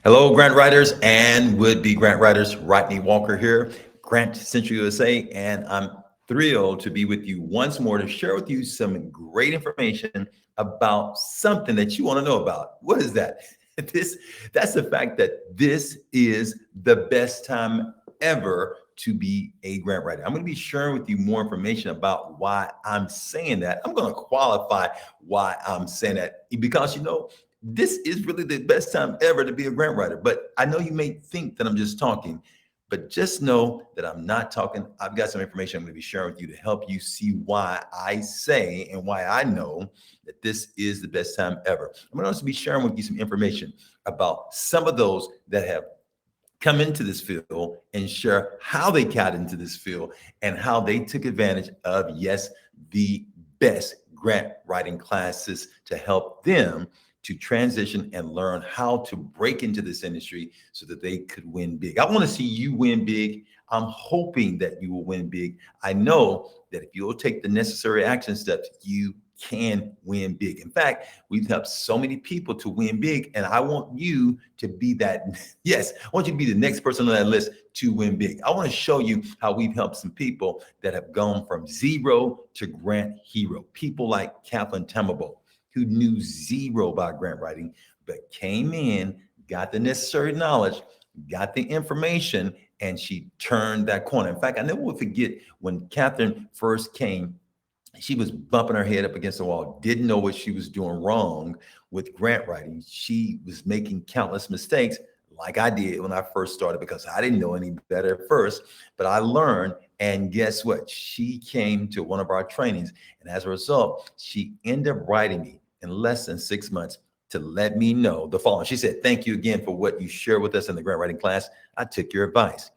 Hello, grant writers and would-be grant writers. Rodney Walker here, Grant Central USA, and I'm thrilled to be with you once more to share with you some great information about something that you want to know about. What is that? This that's the fact that this is the best time ever to be a grant writer. I'm going to be sharing with you more information about why I'm saying that. I'm going to qualify why I'm saying that because this is really the best time ever to be a grant writer. But I know you may think that I'm just talking, but just know that I'm not talking. I've got some information I'm going to be sharing with you to help you see why I say and why I know that this is the best time ever. I'm going to also be sharing with you some information about some of those that have come into this field and share how they got into this field and how they took advantage of, yes, the best grant writing classes to help them to transition and learn how to break into this industry so that they could win big. I want to see you win big. I'm hoping that you will win big. I know that if you'll take the necessary action steps, you can win big. In fact, we've helped so many people to win big, and I want you to be that. Yes, I want you to be the next person on that list to win big. I want to show you how we've helped some people that have gone from zero to grant hero. People like Kathleen Tamabo, who knew zero about grant writing, but came in, got the necessary knowledge, got the information, and she turned that corner. In fact, I never will forget when Catherine first came. She was bumping her head up against the wall, didn't know what she was doing wrong with grant writing. She was making countless mistakes, like I did when I first started, because I didn't know any better at first. But I learned, and guess what? She came to one of our trainings, and as a result, she ended up writing me in less than 6 months to let me know the following. She said, "Thank you again for what you shared with us in the grant writing class. I took your advice.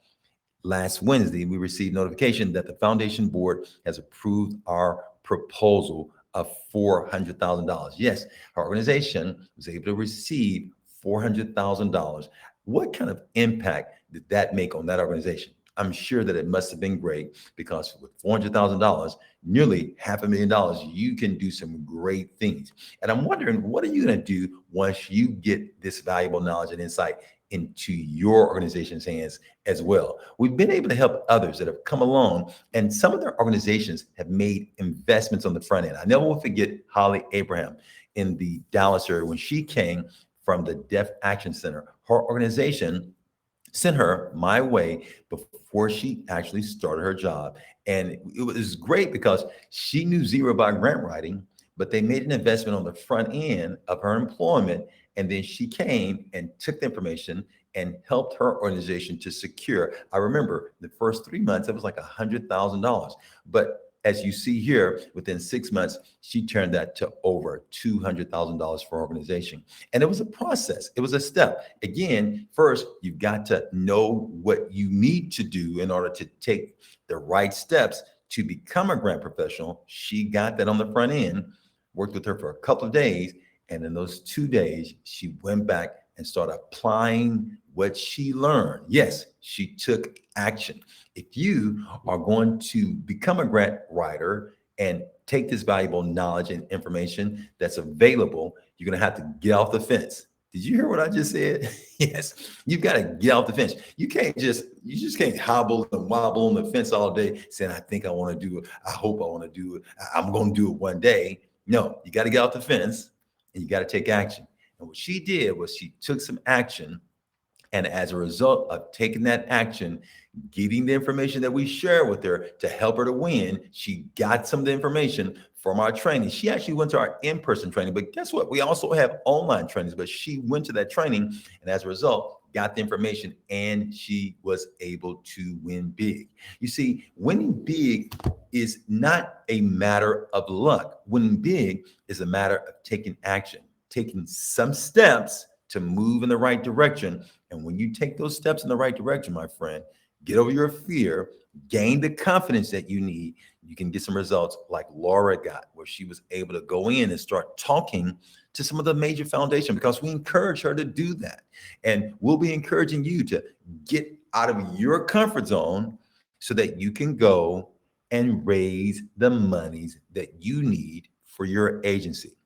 Last Wednesday, we received notification that the foundation board has approved our proposal of $400,000. Yes, our organization was able to receive $400,000. What kind of impact did that make on that organization? I'm sure that it must have been great because with $400,000, nearly $500,000, you can do some great things. And I'm wondering, what are you going to do once you get this valuable knowledge and insight into your organization's hands as well? We've been able to help others that have come along, and some of their organizations have made investments on the front end. I never will forget Holly Abraham in the Dallas area when she came from the Deaf Action Center. Her organization sent her my way before she actually started her job. And it was great because she knew zero about grant writing, but they made an investment on the front end of her employment. And then she came and took the information and helped her organization to secure. I remember the first 3 months, it was like $100,000. But as you see here, within 6 months, she turned that to over $200,000 for her organization. And it was a process. It was a step. Again, first, you've got to know what you need to do in order to take the right steps to become a grant professional. She got that on the front end, worked with her for a couple of days. And in those 2 days, she went back and started applying what she learned. Yes, she took action. If you are going to become a grant writer and take this valuable knowledge and information that's available, you're going to have to get off the fence. Did you hear what I just said? Yes, you've got to get off the fence. You just can't hobble and wobble on the fence all day saying, I think I want to do it. I hope I want to do it. I'm going to do it one day. No, you got to get off the fence and you got to take action. And what she did was she took some action. And as a result of taking that action, getting the information that we share with her to help her to win, she got some of the information from our training. She actually went to our in-person training, but guess what? We also have online trainings, but she went to that training and as a result, got the information and she was able to win big. You see, winning big is not a matter of luck. Winning big is a matter of taking action, taking some steps to move in the right direction. And when you take those steps in the right direction, my friend, get over your fear, gain the confidence that you need, you can get some results like Laura got, where she was able to go in and start talking to some of the major foundations because we encourage her to do that. And we'll be encouraging you to get out of your comfort zone so that you can go and raise the monies that you need for your agency.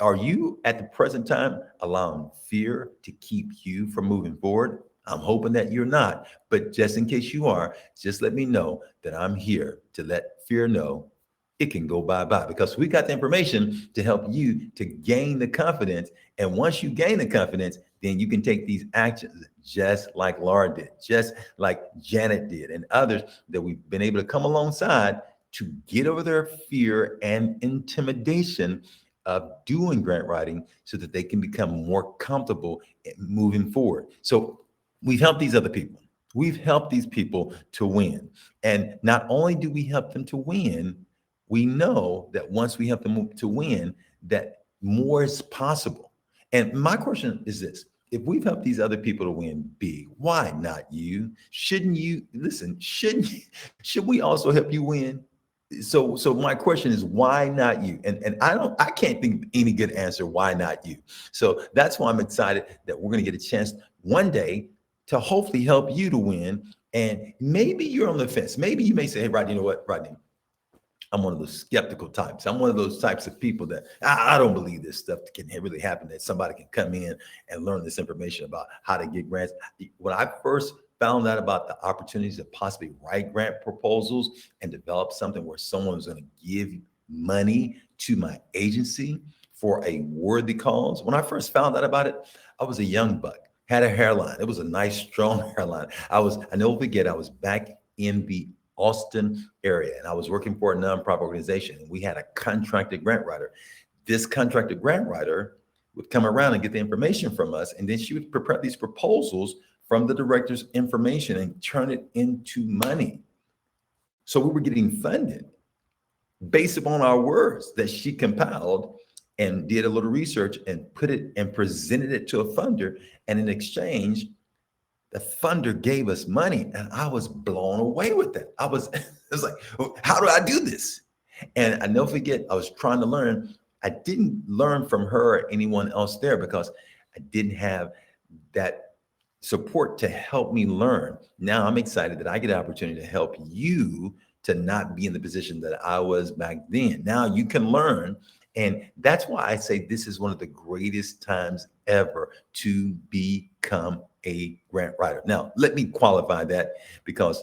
Are you at the present time allowing fear to keep you from moving forward? I'm hoping that you're not, but just in case you are, just let me know that I'm here to let fear know it can go bye-bye, because we got the information to help you to gain the confidence. And once you gain the confidence, then you can take these actions just like Laura did, just like Janet did, and others that we've been able to come alongside to get over their fear and intimidation of doing grant writing so that they can become more comfortable in moving forward. So we've helped these other people. We've helped these people to win. And not only do we help them to win, we know that once we help them to win, that more is possible. And my question is this: if we've helped these other people to win big, why not you? Shouldn't you listen? Should we also help you win? So my question is, why not you? And I can't think of any good answer why not you. So that's why I'm excited that we're going to get a chance one day to hopefully help you to win. And maybe you're on the fence. Maybe you may say, hey, Rodney, you know what, Rodney? I'm one of those skeptical types. I'm one of those types of people that I don't believe this stuff can really happen, that somebody can come in and learn this information about how to get grants. When I first found out about the opportunities to possibly write grant proposals and develop something where someone was going to give money to my agency for a worthy cause, when I first found out about it, I was a young buck, had a hairline. It was a nice, strong hairline. I never forget, I was back in the Austin area, and I was working for a nonprofit organization, and we had a contracted grant writer. This contracted grant writer would come around and get the information from us, and then she would prepare these proposals from the director's information and turn it into money. So we were getting funded based upon our words that she compiled and did a little research and put it and presented it to a funder. And in exchange, the funder gave us money, and I was blown away with that. I was like, how do I do this? And I never forget, I was trying to learn. I didn't learn from her or anyone else there because I didn't have that support to help me learn. Now I'm excited that I get an opportunity to help you to not be in the position that I was back then. Now you can learn. And that's why I say this is one of the greatest times ever to become a grant writer. Now, let me qualify that, because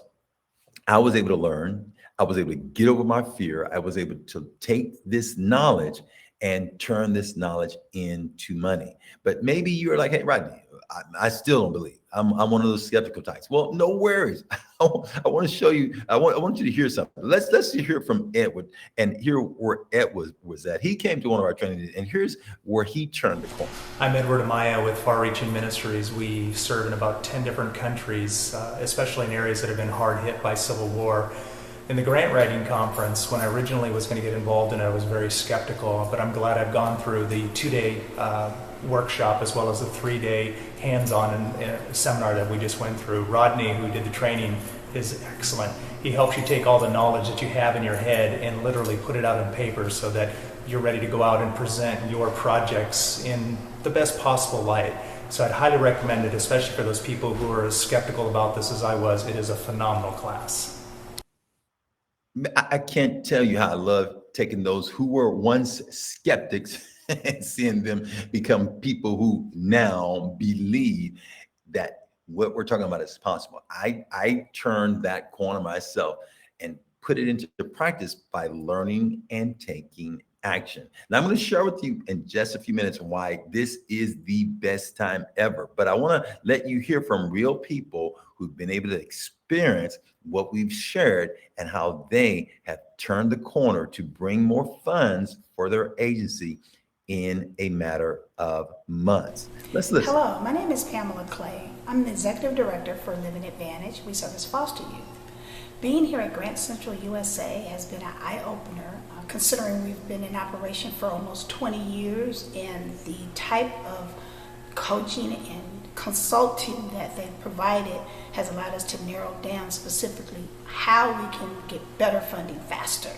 I was able to learn. I was able to get over my fear. I was able to take this knowledge and turn this knowledge into money. But maybe you're like, hey, Rodney, I still don't believe. I'm one of those skeptical types. Well, no worries. I want to show you. I want you to hear something. Let's hear from Edward and hear where Ed was at. He came to one of our trainings, and here's where he turned the corner. I'm Edward Amaya with Far Reaching Ministries. We serve in about 10 different countries, especially in areas that have been hard hit by civil war. In the grant writing conference, when I originally was going to get involved in it, I was very skeptical, but I'm glad I've gone through the 2-day workshop as well as the 3-day hands-on seminar that we just went through. Rodney, who did the training, is excellent. He helps you take all the knowledge that you have in your head and literally put it out on paper so that you're ready to go out and present your projects in the best possible light. So I'd highly recommend it, especially for those people who are as skeptical about this as I was. It is a phenomenal class. I can't tell you how I love taking those who were once skeptics and seeing them become people who now believe that what we're talking about is possible. I turned that corner myself and put it into practice by learning and taking action. Now I'm going to share with you in just a few minutes why this is the best time ever. But I want to let you hear from real people who've been able to experience what we've shared and how they have turned the corner to bring more funds for their agency in a matter of months. Let's listen. Hello, my name is Pamela Clay. I'm the Executive Director for Living Advantage. We service foster youth. Being here at GrantCentralUSA has been an eye-opener, considering we've been in operation for almost 20 years, and the type of coaching and consulting that they've provided has allowed us to narrow down specifically how we can get better funding faster,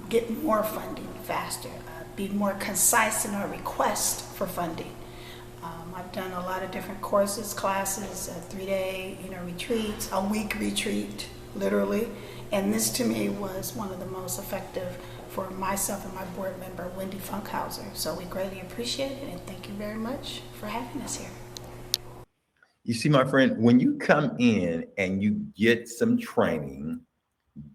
get more funding faster, be more concise in our request for funding. I've done a lot of different courses, classes, 3-day retreats, a week retreat, literally, and this to me was one of the most effective for myself and my board member, Wendy Funkhauser. So we greatly appreciate it, and thank you very much for having us here. You see, my friend, when you come in and you get some training,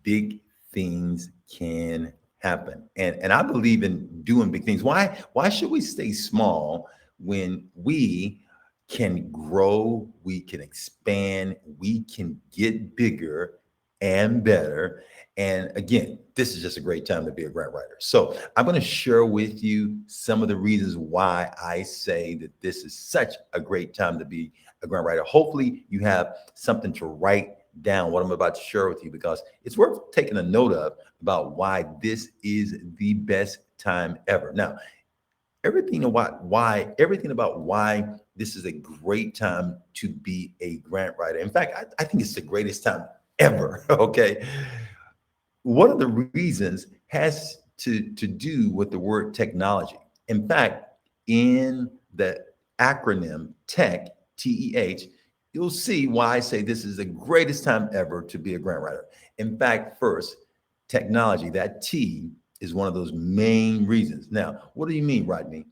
big things can happen. And I believe in doing big things. Why should we stay small when we can grow, we can expand, we can get bigger and better? And again, this is just a great time to be a grant writer. So I'm going to share with you some of the reasons why I say that this is such a great time to be a grant writer. Hopefully you have something to write down what I'm about to share with you, because it's worth taking a note of about why this is the best time ever. Now, everything about why this is a great time to be a grant writer. In fact, I think it's the greatest time ever. Okay. One of the reasons has to do with the word technology. In fact, in the acronym TECH, TEH, you'll see why I say this is the greatest time ever to be a grant writer. In fact, first, technology, that T is one of those main reasons. Now, what do you mean, Rodney,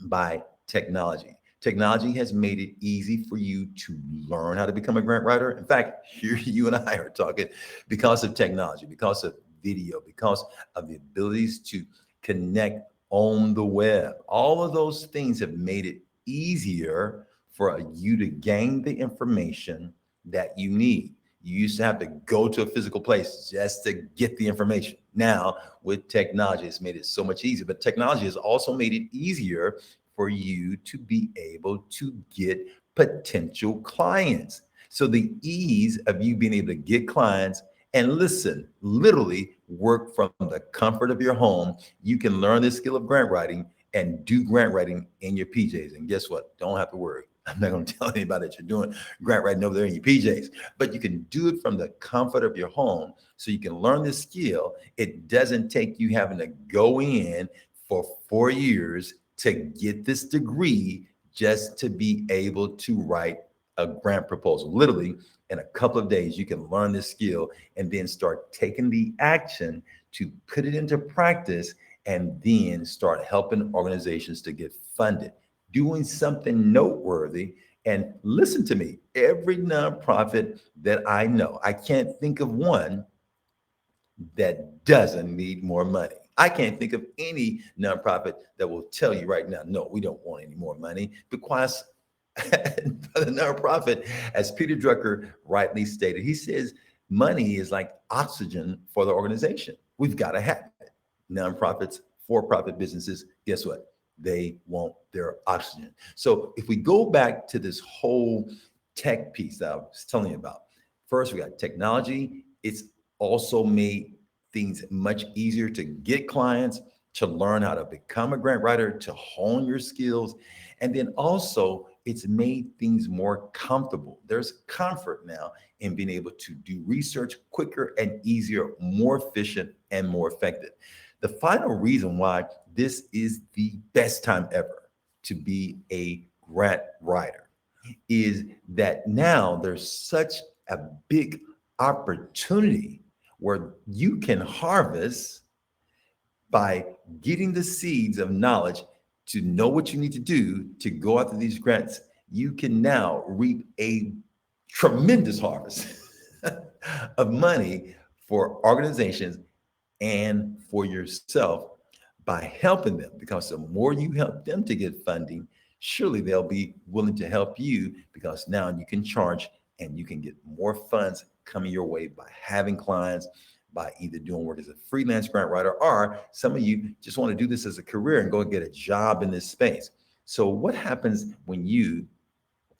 by technology? Technology has made it easy for you to learn how to become a grant writer. In fact, here you and I are talking because of technology, because of video, because of the abilities to connect on the web. All of those things have made it easier for you to gain the information that you need. You used to have to go to a physical place just to get the information. Now, with technology, it's made it so much easier. But technology has also made it easier for you to be able to get potential clients. So the ease of you being able to get clients and listen, literally work from the comfort of your home. You can learn this skill of grant writing and do grant writing in your PJs. And guess what? Don't have to worry. I'm not going to tell anybody that you're doing grant writing over there in your PJs, but you can do it from the comfort of your home. So you can learn this skill. It doesn't take you having to go in for 4 years to get this degree just to be able to write a grant proposal. Literally, in a couple of days, you can learn this skill and then start taking the action to put it into practice and then start helping organizations to get funded, doing something noteworthy. And listen to me, every nonprofit that I know, I can't think of one that doesn't need more money. I can't think of any nonprofit that will tell you right now, no, we don't want any more money, because the nonprofit, as Peter Drucker rightly stated, he says money is like oxygen for the organization. We've got to have it. Nonprofits, for-profit businesses, guess what? They want their oxygen. So if we go back to this whole tech piece that I was telling you about, first we got technology. It's also made things much easier to get clients, to learn how to become a grant writer, to hone your skills. And then also it's made things more comfortable. There's comfort now in being able to do research quicker and easier, more efficient and more effective. The final reason why this is the best time ever to be a grant writer is that now there's such a big opportunity where you can harvest by getting the seeds of knowledge to know what you need to do to go after these grants. You can now reap a tremendous harvest of money for organizations and for yourself by helping them, because the more you help them to get funding, surely they'll be willing to help you, because now you can charge and you can get more funds coming your way by having clients, by either doing work as a freelance grant writer, or some of you just want to do this as a career and go and get a job in this space. So what happens when you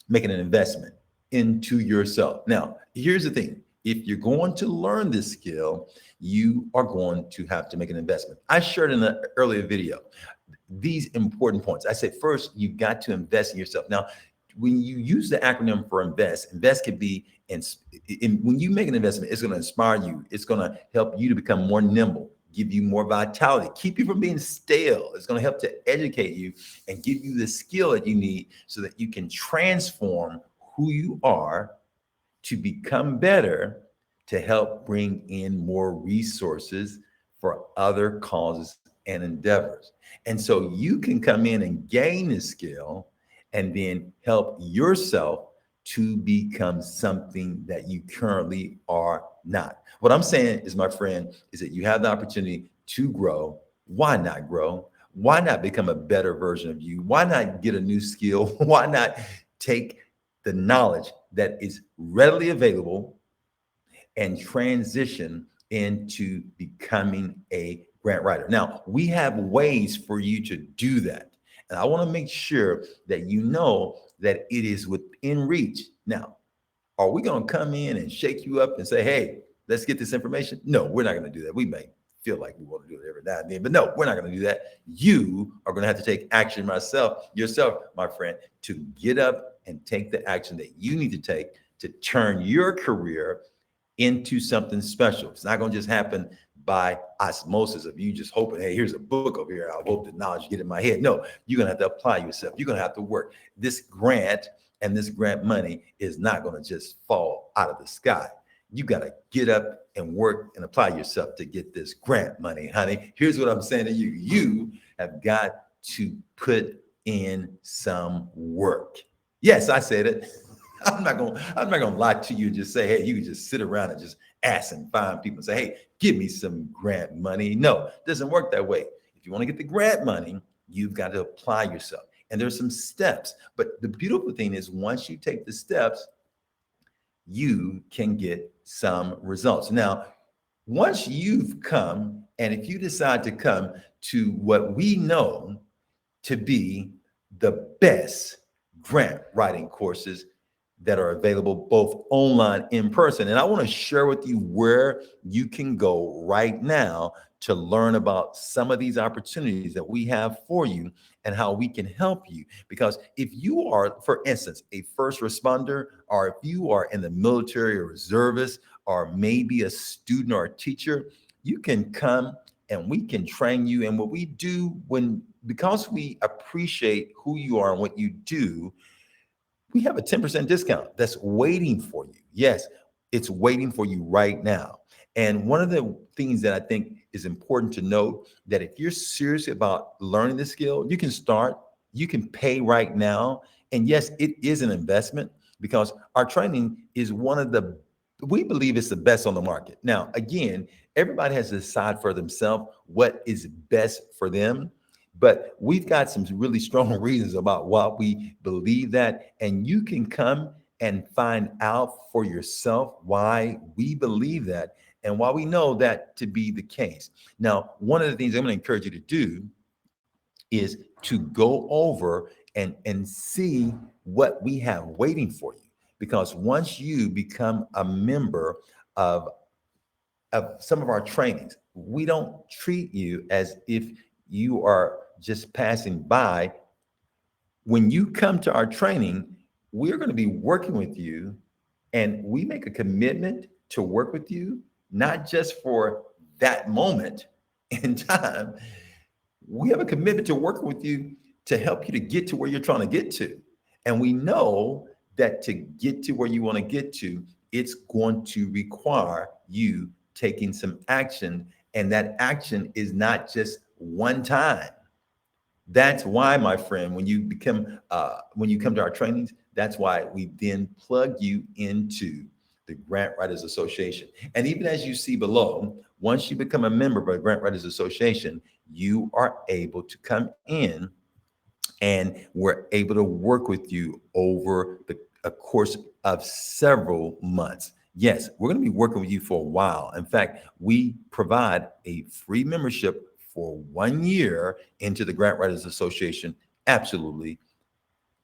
make an investment into yourself? Now, here's the thing. If you're going to learn this skill, you are going to have to make an investment. I shared in an earlier video these important points. I said, first, you've got to invest in yourself. Now, when you use the acronym for invest could be, when you make an investment, it's going to inspire you. It's going to help you to become more nimble, give you more vitality, keep you from being stale. It's going to help to educate you and give you the skill that you need so that you can transform who you are to become better, to help bring in more resources for other causes and endeavors. And so you can come in and gain this skill and then help yourself to become something that you currently are not. What I'm saying is, my friend, is that you have the opportunity to grow. Why not grow? Why not become a better version of you? Why not get a new skill? Why not take the knowledge that is readily available and transition into becoming a grant writer? Now, we have ways for you to do that. And I want to make sure that you know that it is within reach. Now, are we going to come in and shake you up and say, hey, let's get this information? No, we're not going to do that. We may feel like we want to do it every now and then, but no, we're not going to do that. You are going to have to take action yourself, my friend, to get up and take the action that you need to take to turn your career into something special. It's not going to just happen by osmosis of you just hoping, hey, here's a book over here, I hope the knowledge get in my head. No, you're going to have to apply yourself. You're going to have to work. This grant and this grant money is not going to just fall out of the sky. You got to get up and work and apply yourself to get this grant money, honey. Here's what I'm saying to you. You have got to put in some work. Yes, I said it. I'm not gonna lie to you and just say, hey, you can just sit around and just ask and find people and say, hey, give me some grant money. No, it doesn't work that way. If you want to get the grant money, you've got to apply yourself. And there's some steps. But the beautiful thing is, once you take the steps, you can get some results. Now, once you've come, and if you decide to come to what we know to be the best grant writing courses that are available both online, in person. And I want to share with you where you can go right now to learn about some of these opportunities that we have for you and how we can help you. Because if you are, for instance, a first responder, or if you are in the military or reservist, or maybe a student or a teacher, you can come and we can train you. And what we do, because we appreciate who you are and what you do, we have a 10% discount that's waiting for you. Yes, it's waiting for you right now. And one of the things that I think is important to note, that if you're serious about learning this skill, you can start, you can pay right now. And yes, it is an investment, because our training is we believe it's the best on the market. Now, again, everybody has to decide for themselves what is best for them. But we've got some really strong reasons about why we believe that. And you can come and find out for yourself why we believe that and why we know that to be the case. Now, one of the things I'm going to encourage you to do is to go over and see what we have waiting for you. Because once you become a member of some of our trainings, we don't treat you as if you are just passing by. When you come to our training, we're going to be working with you, and we make a commitment to work with you, not just for that moment in time. We have a commitment to working with you to help you to get to where you're trying to get to. And we know that to get to where you want to get to, it's going to require you taking some action. And that action is not just one time. That's why, my friend, when you come to our trainings, that's why we then plug you into the Grant Writers Association. And even as you see below, once you become a member of the Grant Writers Association, you are able to come in, and we're able to work with you over a course of several months. Yes, we're going to be working with you for a while. In fact, we provide a free membership for 1 year into the Grant Writers Association, absolutely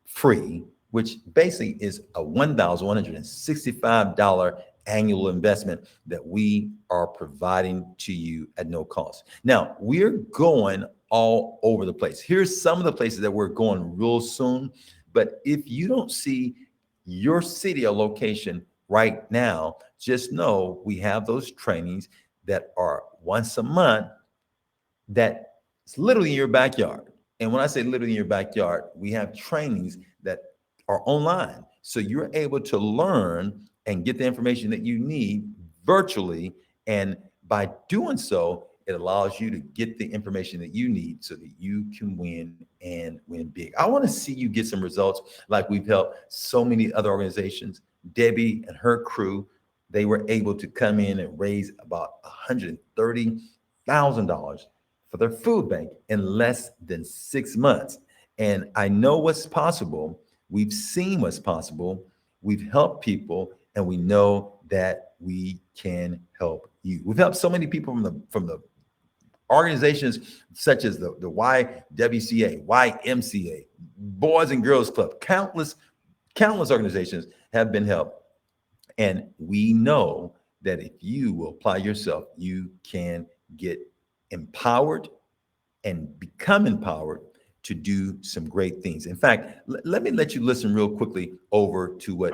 free, which basically is a $1,165 annual investment that we are providing to you at no cost. Now, we're going all over the place. Here's some of the places that we're going real soon. But if you don't see your city or location right now, just know we have those trainings that are once a month, that it's literally in your backyard. And when I say literally in your backyard, we have trainings that are online. So you're able to learn and get the information that you need virtually. And by doing so, it It allows you to get the information that you need so that you can win and win big. I want to see you get some results like we've helped so many other organizations. Debbie and her crew, they were able to come in and raise about $130,000 for their food bank in less than 6 months. And I know what's possible. We've seen what's possible. We've helped people, and we know that we can help you. We've helped so many people from the organizations such as the YWCA, YMCA, Boys and Girls Club, countless organizations have been helped. And we know that if you will apply yourself, you can get empowered and become empowered to do some great things. In fact, let me let you listen real quickly over to what.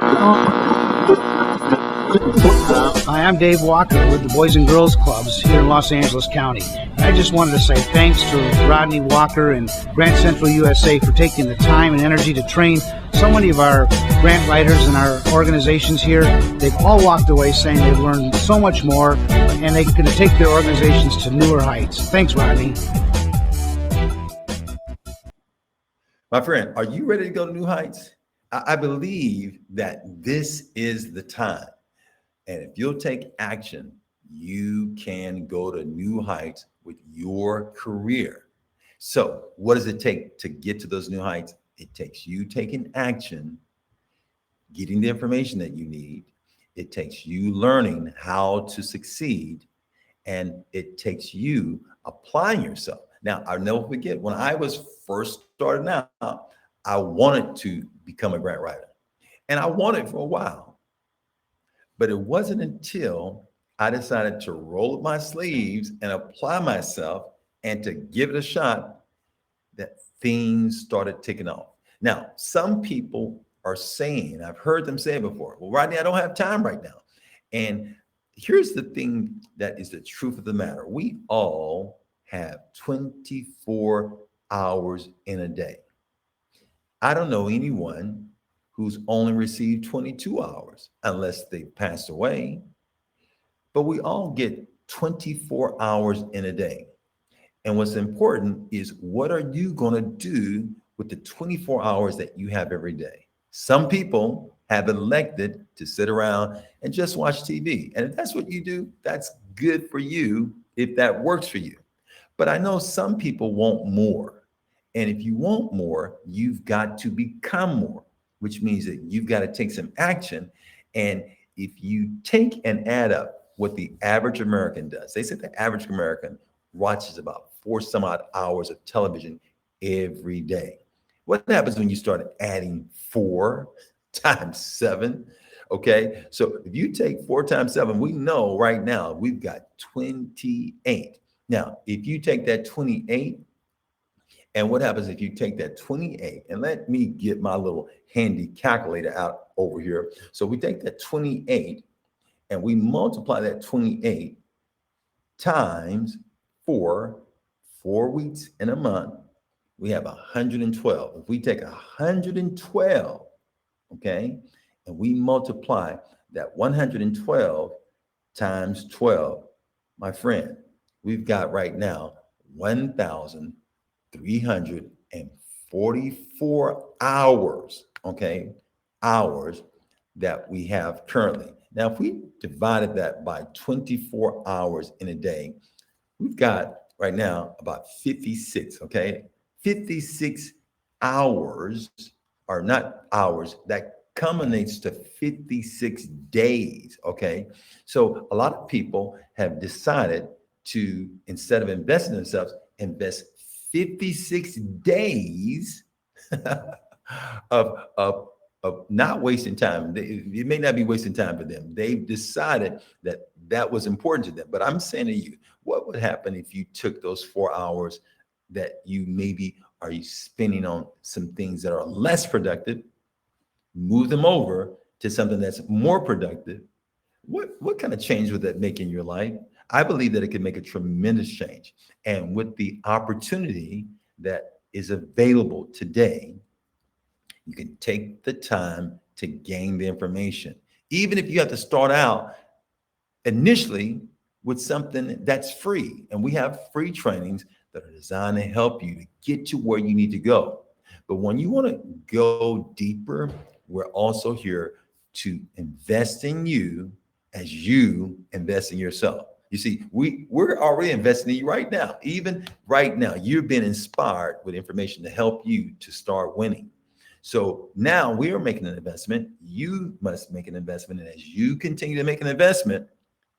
Hi, I'm Dave Walker with the Boys and Girls Clubs here in Los Angeles County. I just wanted to say thanks to Rodney Walker and Grant Central USA for taking the time and energy to train so many of our grant writers and our organizations here. They've all walked away saying they've learned so much more, and they're going to take their organizations to newer heights. Thanks, Rodney. My friend, are you ready to go to new heights? I believe that this is the time. And if you'll take action, you can go to new heights with your career. So what does it take to get to those new heights? It takes you taking action, getting the information that you need. It takes you learning how to succeed. And it takes you applying yourself. Now, I'll never forget when I was first starting out, I wanted to become a grant writer. And I wanted for a while. But it wasn't until I decided to roll up my sleeves and apply myself and to give it a shot that things started ticking off. Now, some people are saying, I've heard them say it before, well, Rodney, I don't have time right now. And here's the thing that is the truth of the matter. We all have 24 hours in a day. I don't know anyone who's only received 22 hours unless they passed away. But we all get 24 hours in a day. And what's important is what are you going to do with the 24 hours that you have every day? Some people have elected to sit around and just watch TV. And if that's what you do, that's good for you if that works for you. But I know some people want more. And if you want more, you've got to become more, which means that you've got to take some action. And if you take and add up what the average American does, they said the average American watches about 4 some odd hours of television every day. What happens when you start adding 4 times 7? Okay, so if you take 4 times 7, we know right now we've got 28. Now, if you take that 28, and what happens if you take that 28, and let me get my little handy calculator out over here. So we take that 28 and we multiply that 28 times 4 weeks in a month, we have 112. If we take 112, okay, and we multiply that 112 times 12, my friend, we've got right now 1,344 hours, okay, hours that we have currently. Now, if we divided that by 24 hours in a day, we've got right now about 56, okay? 56 hours, or not hours, that culminates to 56 days, okay? So a lot of people have decided to, instead of investing in themselves, invest 56 days of not wasting time. It may not be wasting time for them. They've decided that that was important to them. But I'm saying to you, what would happen if you took those 4 hours that you maybe are you spending on some things that are less productive, move them over to something that's more productive? What kind of change would that make in your life? I believe that it can make a tremendous change. And with the opportunity that is available today, you can take the time to gain the information. Even if you have to start out initially with something that's free. And we have free trainings that are designed to help you to get to where you need to go. But when you want to go deeper, we're also here to invest in you as you invest in yourself. You see, we're already investing in you right now. Even right now, you're being inspired with information to help you to start winning. So now we are making an investment. You must make an investment. And as you continue to make an investment,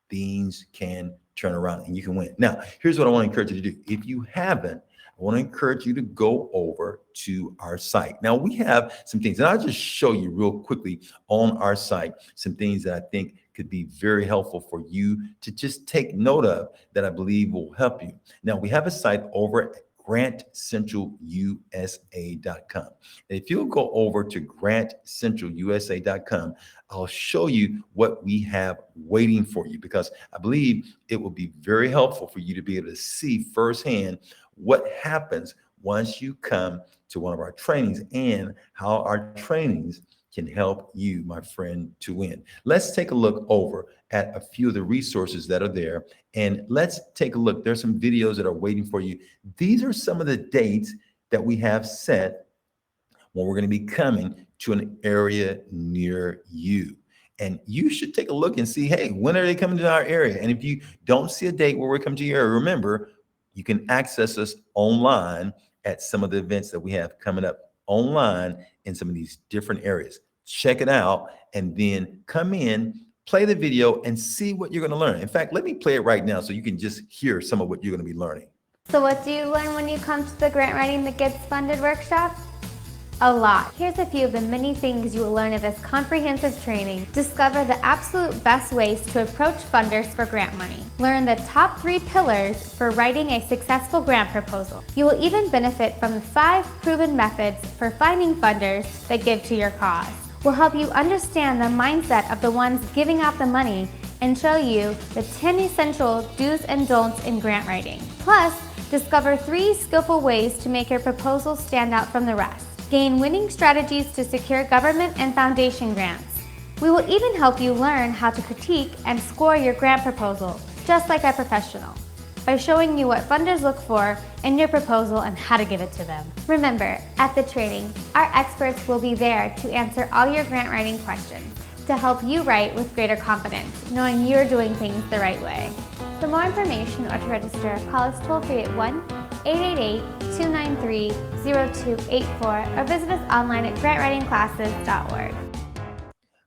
things can turn around and you can win. Now, here's what I want to encourage you to do. If you haven't, I want to encourage you to go over to our site. Now, we have some things, and I'll just show you real quickly on our site some things that I think could be very helpful for you to just take note of that I believe will help you. Now, we have a site over at GrantCentralUSA.com. And if you'll go over to GrantCentralUSA.com, I'll show you what we have waiting for you, because I believe it will be very helpful for you to be able to see firsthand what happens once you come to one of our trainings and how our trainings can help you, my friend, to win. Let's take a look over at a few of the resources that are there, and let's take a look. There's some videos that are waiting for you. These are some of the dates that we have set when we're going to be coming to an area near you. And you should take a look and see, hey, when are they coming to our area? And if you don't see a date where we're coming to your area, remember, you can access us online at some of the events that we have coming up online in some of these different areas. Check it out and then come in, play the video, and see what you're going to learn. In fact, let me play it right now so you can just hear some of what you're going to be learning. So what do you learn when you come to the Grant Writing That Gets Funded workshop? A lot. Here's a few of the many things you will learn in this comprehensive training. Discover the absolute best ways to approach funders for grant money. Learn the top 3 pillars for writing a successful grant proposal. You will even benefit from the 5 proven methods for finding funders that give to your cause. We'll help you understand the mindset of the ones giving out the money and show you the 10 essential do's and don'ts in grant writing. Plus, discover 3 skillful ways to make your proposal stand out from the rest. Gain winning strategies to secure government and foundation grants. We will even help you learn how to critique and score your grant proposal, just like a professional, by showing you what funders look for in your proposal and how to give it to them. Remember, at the training, our experts will be there to answer all your grant writing questions, to help you write with greater confidence, knowing you're doing things the right way. For more information or to register, call us toll-free at 1-888-293-0284 or visit us online at grantwritingclasses.org.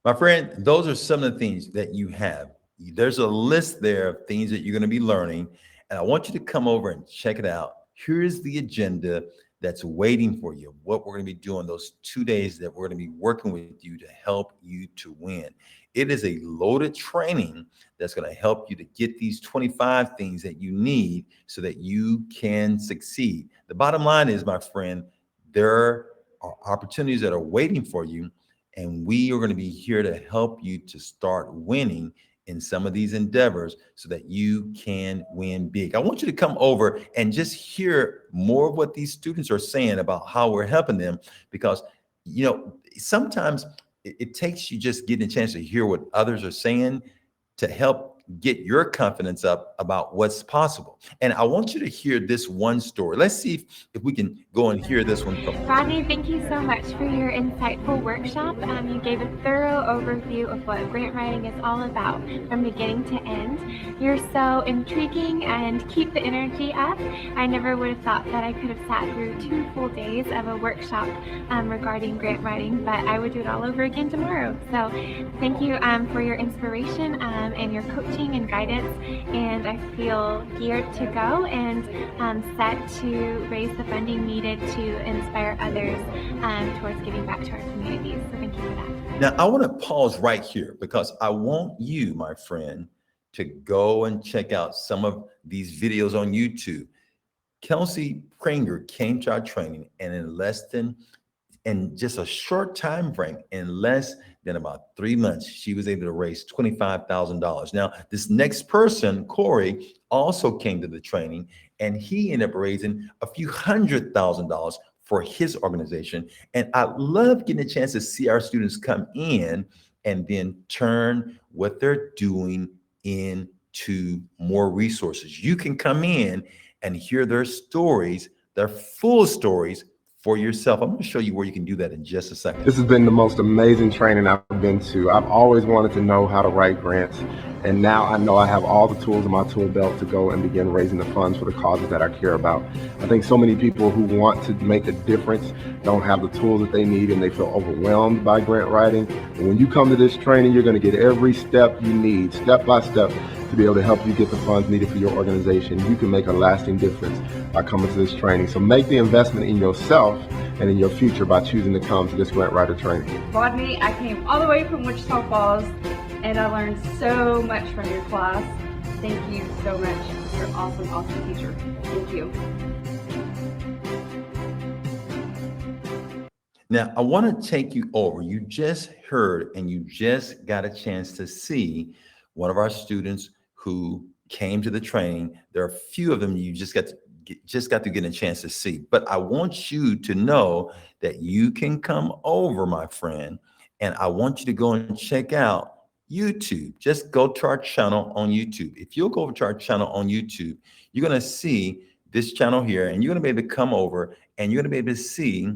My friend, those are some of the things that you have. There's a list there of things that you're going to be learning, and I want you to come over and check it out. Here's the agenda that's waiting for you, what we're going to be doing those 2 days that we're going to be working with you to help you to win. It is a loaded training that's going to help you to get these 25 things that you need so that you can succeed. The bottom line is, my friend, there are opportunities that are waiting for you, and we are going to be here to help you to start winning in some of these endeavors so that you can win big. I want you to come over and just hear more of what these students are saying about how we're helping them, because, you know, sometimes it takes you just getting a chance to hear what others are saying to help get your confidence up about what's possible. And I want you to hear this one story. Let's see if we can go and hear this one from Rodney, thank you so much for your insightful workshop. You gave a thorough overview of what grant writing is all about from beginning to end. You're so intriguing and keep the energy up. I never would have thought that I could have sat through 2 full days of a workshop regarding grant writing, but I would do it all over again tomorrow. So thank you for your inspiration and your coaching and guidance, and I feel geared to go and set to raise the funding needed to inspire others towards giving back to our communities. So thank you for that. Now, I want to pause right here because I want you, my friend, to go and check out some of these videos on YouTube. Kelsey Pranger came to our training, and in just a short time frame, in less than about 3 months, she was able to raise $25,000. Now, this next person, Corey, also came to the training, and he ended up raising a few $100,000 for his organization. And I love getting a chance to see our students come in and then turn what they're doing into to more resources. You can come in and hear their stories, their full stories for yourself. I'm going to show you where you can do that in just a second. This has been the most amazing training I've been to. I've always wanted to know how to write grants, and now I know I have all the tools in my tool belt to go and begin raising the funds for the causes that I care about. I think so many people who want to make a difference don't have the tools that they need, and they feel overwhelmed by grant writing. And when you come to this training, you're going to get every step you need, step by step, to be able to help you get the funds needed for your organization. You can make a lasting difference by coming to this training. So make the investment in yourself and in your future by choosing to come to this grant writer training. Rodney, I came all the way from Wichita Falls, and I learned so much from your class. Thank you so much. You're an awesome, awesome teacher. Thank you. Now, I want to take you over. You just heard and you just got a chance to see one of our students who came to the training. There are a few of them you just got to get a chance to see. But I want you to know that you can come over, my friend, and I want you to go and check out YouTube. Just go to our channel on YouTube. If you'll go over to our channel on YouTube, you're going to see this channel here, and you're going to be able to come over and you're going to be able to see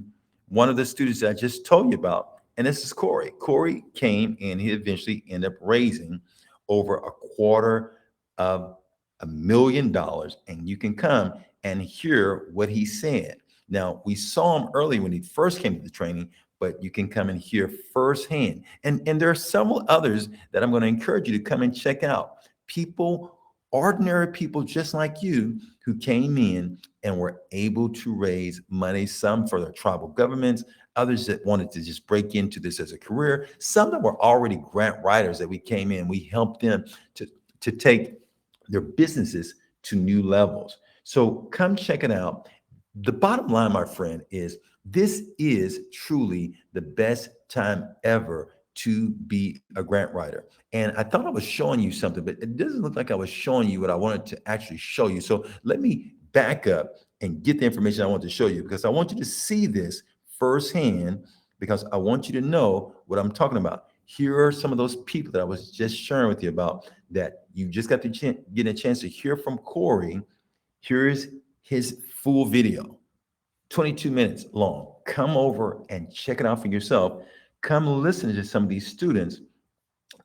one of the students that I just told you about. And this is Corey. Corey came and he eventually ended up raising over $250,000, and you can come and hear what he said. Now, we saw him early when he first came to the training, but you can come and hear firsthand. And there are several others that I'm going to encourage you to come and check out. People, ordinary people just like you, who came in and were able to raise money, some for their tribal governments, others that wanted to just break into this as a career, some that were already grant writers that we came in, we helped them to take their businesses to new levels. So come check it out. The bottom line, my friend, is this is truly the best time ever to be a grant writer. And I thought I was showing you something, but it doesn't look like I was showing you what I wanted to actually show you. So let me back up and get the information I want to show you, because I want you to see this firsthand, because I want you to know what I'm talking about. Here are some of those people that I was just sharing with you about that you just got to get a chance to hear from Corey. Here's his full video, 22 minutes long. Come over and check it out for yourself. Come listen to some of these students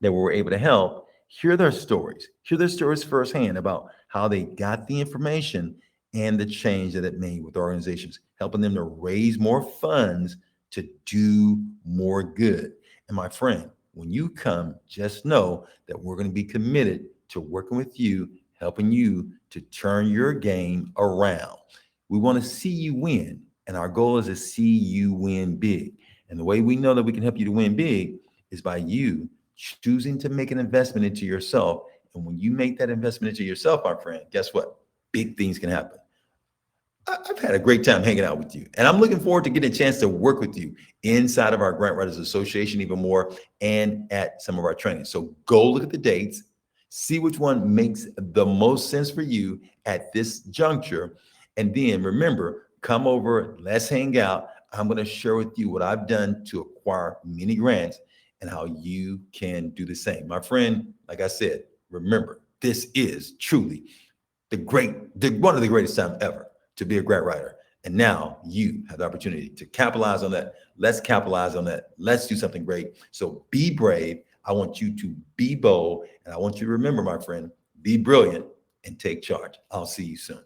that we were able to help. Hear their stories firsthand about how they got the information and the change that it made with organizations, helping them to raise more funds to do more good. And my friend, when you come, just know that we're going to be committed to working with you, helping you to turn your game around. We want to see you win, and our goal is to see you win big. And the way we know that we can help you to win big is by you choosing to make an investment into yourself. And when you make that investment into yourself, my friend, guess what? Big things can happen. I've had a great time hanging out with you, and I'm looking forward to getting a chance to work with you inside of our Grant Writers Association even more, and at some of our trainings. So go look at the dates, see which one makes the most sense for you at this juncture. And then remember, come over, let's hang out. I'm going to share with you what I've done to acquire many grants and how you can do the same. My friend, like I said, remember, this is truly one of the greatest times ever to be a grant writer. And now you have the opportunity to capitalize on that. Let's capitalize on that. Let's do something great. So be brave. I want you to be bold. And I want you to remember, my friend, be brilliant and take charge. I'll see you soon.